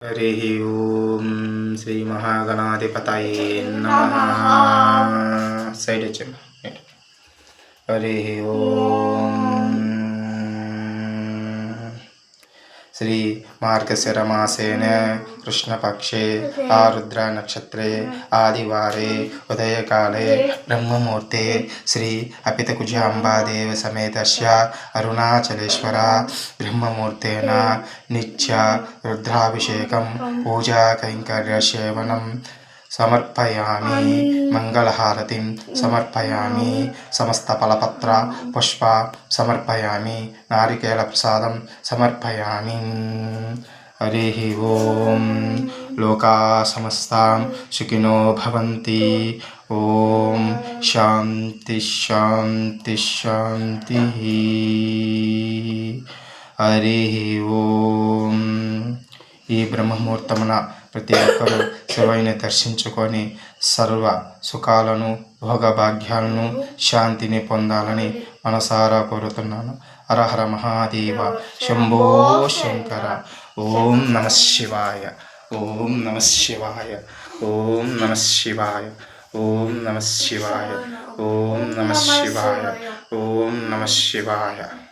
हरि ओम श्री महागणाधिपतये नमः। सैड हरि ओम श्री मार्गशिरमासेन कृष्णपक्षे आरुद्र नक्षत्रे आदिवारे उदयकाले ब्रह्ममुहूर्ते श्री अपितकुजाम्बादेव समेतस्य अरुणाचलेश्वर ब्रह्ममुहूर्तेन नित्य रुद्राभिषेकं पूजा कैंकर्यसेवनं समर्पयामि। मंगलहारतिं समर्पयामि। समस्त फलपत्र पुष्प समर्पयामि। नारिकेल प्रसादं समर्पयामि। हरि ओम लोका समस्ता सुखिनो भवन्ति। ओम शांति शांति शांति। हरि ओम ఈ బ్రహ్మముహూర్తమున ప్రతి ఒక్కరూ శివయ్యని దర్శించుకొని సర్వ సుఖాలను భోగభాగ్యాలను శాంతిని పొందాలని మనసారా కోరుతున్నాను. హర హర మహాదేవ శంభో శంకర. ఓం నమ శివాయ. ఓం నమ శివాయ. ఓం నమ శివాయ. ఓం నమ శివాయ. ఓం నమ శివాయ. ఓం నమ శివాయ.